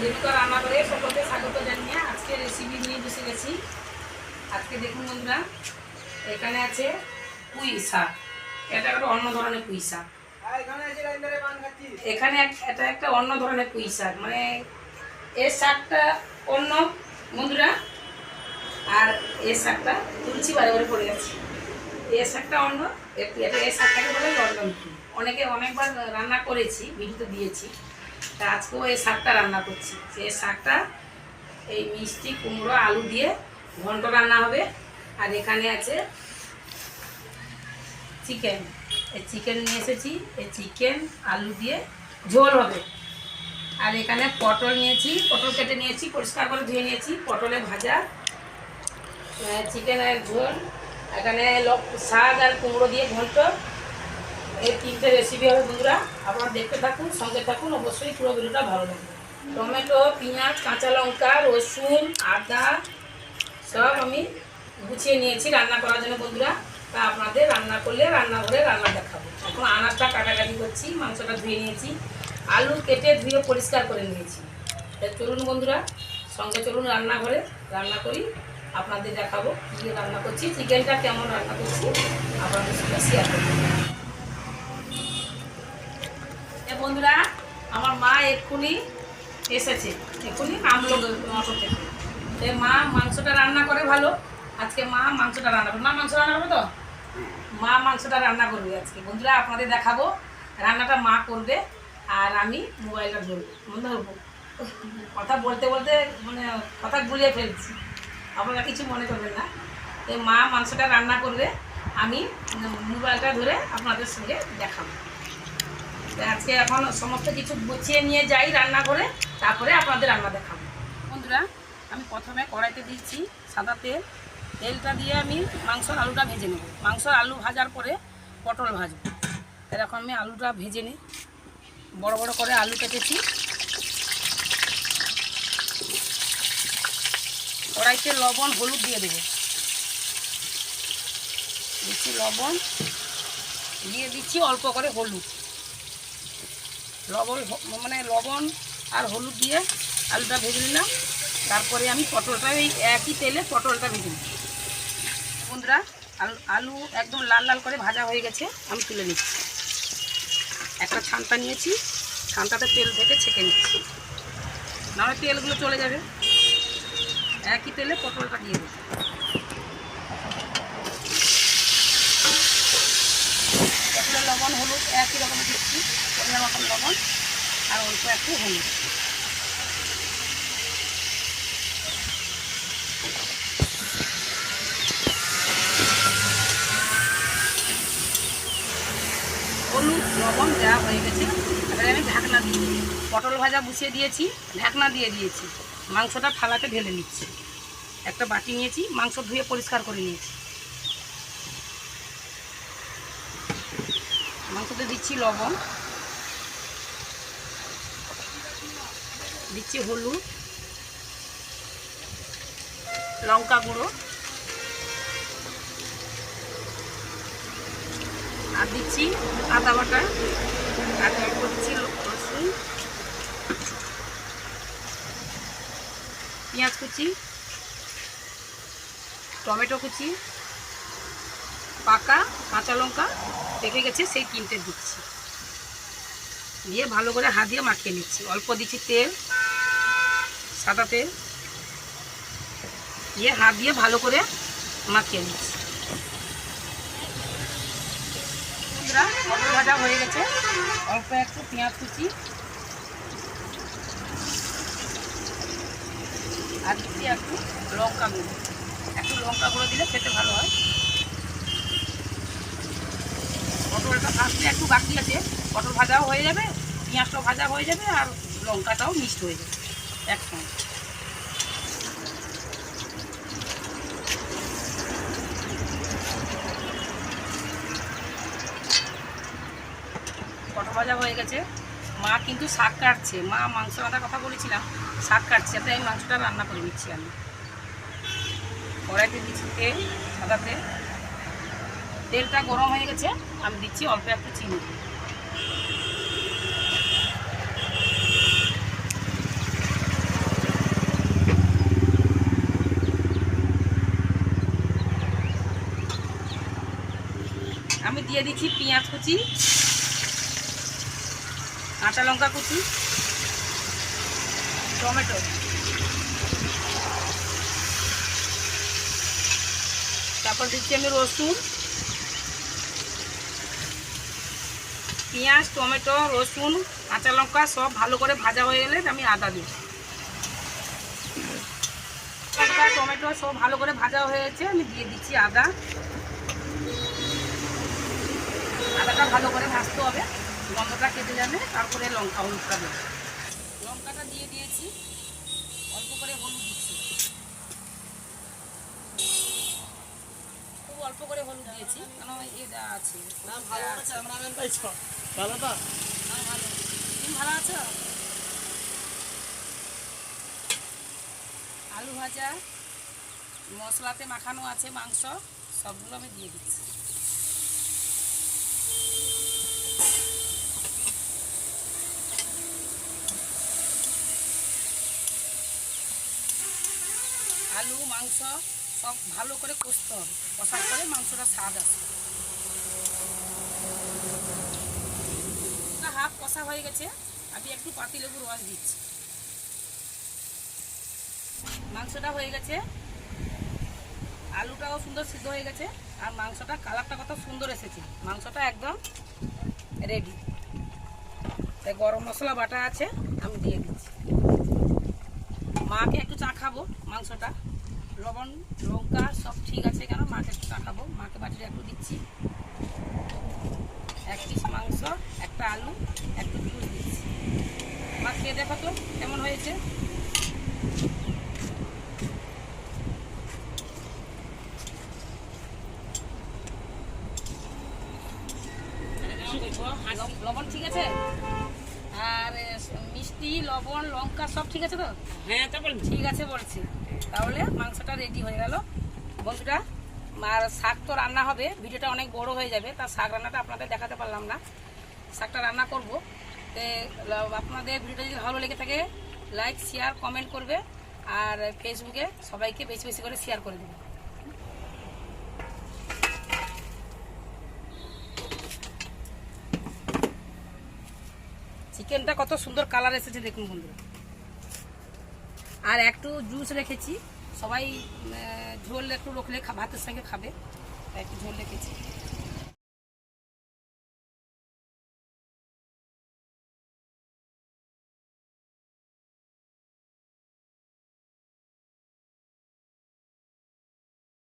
রেণুকা রান্না করে সকলকে স্বাগত জানিয়ে আজকে রেসিপি নিয়ে বসে গেছি। আজকে দেখুন বন্ধুরা, এখানে আছে পুঁই শাক। এটা একটা অন্য ধরনের পুঁই শাক। এখানে এটা একটা অন্য ধরনের পুঁই শাক, মানে এর শাকটা অন্য বন্ধুরা, আর এর শাকটা তুলছি বারে বারে পড়ে যাচ্ছে। এর শাকটা অন্য, এর শাকটাকে বলে লন্ডন পুঁই। অনেকবার রান্না করেছি, ভিডিওতে দিয়েছি। তা আজকেও এই শাকটা রান্না করছি। এই শাকটা এই মিষ্টি কুমড়ো আলু দিয়ে ঘন্ট রান্না হবে। আর এখানে আছে চিকেন। এই চিকেন নিয়ে এসেছি, এই চিকেন আলু দিয়ে ঝোল হবে। আর এখানে পটল নিয়েছি, পটল কেটে নিয়েছি, পরিষ্কার করে ধুয়ে নিয়েছি। পটলে ভাজা, চিকেনের ঝোল, এখানে শাক আর কুমড়ো দিয়ে ঘন্ট। এই তিনটে রেসিপি হবে বন্ধুরা, আপনারা দেখতে থাকুন, সঙ্গে থাকুন, অবশ্যই পুরো ভিডিওটা ভালো লাগবে। টমেটো, পেঁয়াজ, কাঁচা লঙ্কা, রসুন, আদা সব আমি গুছিয়ে নিয়েছি রান্না করার জন্য বন্ধুরা। তা আপনাদের রান্না করলে রান্নাঘরে রান্না দেখাবো। এখন আনাজটা কাটাকাটি করছি, মাংসটা ধুয়ে নিয়েছি, আলু কেটে ধুয়ে পরিষ্কার করে নিয়েছি। তাই চলুন বন্ধুরা, সঙ্গে চলুন রান্নাঘরে, রান্না করি, আপনাদের দেখাবো কী রান্না করছি, চিকেনটা কেমন রান্না করছি আপনাদের সঙ্গে শেয়ার করবো। বন্ধুরা, আমার মা এক্ষুনি এসেছে, এক্ষুনি নামলো অটো থেকে। মা মাংসটা রান্না করে ভালো, আজকে মা মাংসটা রান্না করবে। মা মাংস রান্না করবে তো? মা মাংসটা রান্না করবে আজকে বন্ধুরা, আপনাদের দেখাবো। রান্নাটা মা করবে আর আমি মোবাইলটা ধরবো, ধরবো। কথা বলতে বলতে মানে কথা গুলিয়ে ফেলছি, আপনারা কিছু মনে করবেন না। মা মাংসটা রান্না করবে, আমি মোবাইলটা ধরে আপনাদের সঙ্গে দেখাবো। আজকে এখন সমস্ত কিছু গুছিয়ে নিয়ে যাই রান্না করে, তারপরে আপনাদের রান্না দেখাবো। বন্ধুরা, আমি প্রথমে কড়াইতে দিচ্ছি সাদা তেল। তেলটা দিয়ে আমি মাংসর আলুটা ভেজে নেব। মাংসর আলু ভাজার পরে পটল ভাজবো। এরকম আমি আলুটা ভেজে নিই। বড় বড় করে আলু কেটেছি। কড়াইতে লবণ হলুদ দিয়ে দেবো। দিচ্ছি লবণ, দিয়ে দিচ্ছি অল্প করে হলুদ। লবণ আর হলুদ দিয়ে আলুটা ভেজে নিলাম। তারপরে আমি পটলটা ওই একই তেলে পটলটা ভেজে নিই বন্ধুরা। আলু একদম লাল লাল করে ভাজা হয়ে গেছে, আমি তুলে নিচ্ছি। একটা ছান্তা নিয়েছি, ছান্তাতে তেল থেকে ছেঁকে নিচ্ছি, নাহলে তেলগুলো চলে যাবে। একই তেলে পটলটা দিয়ে দেবো। পটলের লবণ হলুদ একই রকম দিচ্ছি, পটলের মতন লবণ আর অল্প একটু হলুদ। হলুদ লবণ দেওয়া হয়ে গেছে, এবারে আমি ঢাকনা দিয়ে দিই। পটল ভাজা বসিয়ে দিয়েছি, ঢাকনা দিয়ে দিয়েছি। মাংসটা থালাতে ঢেলে নিচ্ছি। একটা বাটি নিয়েছি, মাংস ধুয়ে পরিষ্কার করে নিয়েছি। মাংসতে দিচ্ছি লবণ, দিচ্ছি হলুদ, লঙ্কা গুঁড়ো, আর দিচ্ছি আদা বাটা, আর অল্প দিচ্ছি রসুন, পেঁয়াজ কুচি, টমেটো কুচি, পাকা কাঁচা লঙ্কা পেকে গেছে সেই তিনটে দিচ্ছি। দিয়ে ভালো করে হাত দিয়ে মাখিয়ে নিচ্ছি। অল্প দিচ্ছি তেল, সাদা তেল, দিয়ে হাত দিয়ে ভালো করে মাখিয়ে নিচ্ছি। পটল ভাজা হয়ে গেছে, অল্প একটু পেঁয়াজ কুচি আর দিচ্ছি একটু লঙ্কা গুঁড়ো। একটু লঙ্কা গুঁড়ো দিলে খেতে ভালো হয়। পটলটা ভাজতে একটু বাকি আছে, পটল ভাজাও হয়ে যাবে, পেঁয়াজটাও ভাজা হয়ে যাবে, আর লঙ্কাটাও মিক্সড হয়ে যাবে একসঙ্গে। পটল ভাজা হয়ে গেছে। মা কিন্তু শাক কাটছে, মা মাংস রান্নার কথা বলেছিলাম, শাক কাটছে, তাই আমি মাংসটা রান্না করে নিচ্ছি। আমি কড়াইতে দিচ্ছি তেল, সাদা তেল। তেলটা গরম হয়ে গেছে, আমি দিচ্ছি অল্প একটু চিনি। দিয়ে দিচ্ছি পেঁয়াজ কুচি, কাঁচা লঙ্কা কুচি, টমেটো, তারপর দিচ্ছি আমি রসুন, পেঁয়াজ, টমেটো, রসুন, কাঁচা লঙ্কা সব ভালো করে ভাজা হয়ে গেলে আমি আদা দিই। লঙ্কা টমেটো সব ভালো করে ভাজা হয়েছে, আমি দিয়ে দিচ্ছি আদা। আদাটা ভালো করে ভাজতে হবে, গন্ধটা কেটে যাবে, তারপরে লঙ্কা হলুদটা দেবো। লঙ্কাটা দিয়ে দিয়েছি, অল্প করে হলুদ দিচ্ছি, খুব অল্প করে হলুদ দিয়েছি কেন এটা আছে। ভালো তো ভালো, তুমি ভালো আছো? আলু ভাজা মশলাতে মাখানো আছে মাংস, সবগুলো আমি দিয়ে দিচ্ছি। আলু মাংস সব ভালো করে কষতে হবে, কষার করে মাংসটা স্বাদ আসে। হাফ কষা হয়ে গেছে, আমি একটু পাতিলেবুর রস দিচ্ছি। মাংসটা হয়ে গেছে, আলুটাও সুন্দর সিদ্ধ হয়ে গেছে, আর মাংসটা কালারটা কত সুন্দর এসেছে, মাংসটা একদম রেডি। তাই গরম মশলা বাটা আছে, আমি দিয়ে দিচ্ছি। মাকে একটু চা খাবো, মাংসটা লবণ লঙ্কা সব ঠিক আছে কেন, মাকে একটু চা খাবো, মাকে বাটিটা একটু দিচ্ছি। 1 পিস মাংস, একটা আলু, একটু জুস দিচ্ছি। মা খেয়ে দেখো তো কেমন হয়েছে। লবণ ঠিক আছে, আর মিষ্টি লবণ লঙ্কা সব ঠিক আছে তো? হ্যাঁ তো ঠিক আছে বলছি। তাহলে মাংসটা রেডি হয়ে গেল বন্ধুরা। আর শাক তো রান্না হবে, ভিডিওটা অনেক বড় হয়ে যাবে, তার শাক রান্নাটা আপনাদের দেখাতে পারলাম না। শাকটা রান্না করব, তো আপনাদের ভিডিওটা যদি ভালো লেগে থাকে লাইক শেয়ার কমেন্ট করবে, আর ফেসবুকে সবাইকে বেশি বেশি করে শেয়ার করে দেবে। চিকেনটা কত সুন্দর কালার এসেছে দেখুন বন্ধুরা। আর একটু জুস রেখেছি, সবাই ঝোল একটু রাখলে ভাতের সঙ্গে খাবে, একটু ঝোল রেখেছি।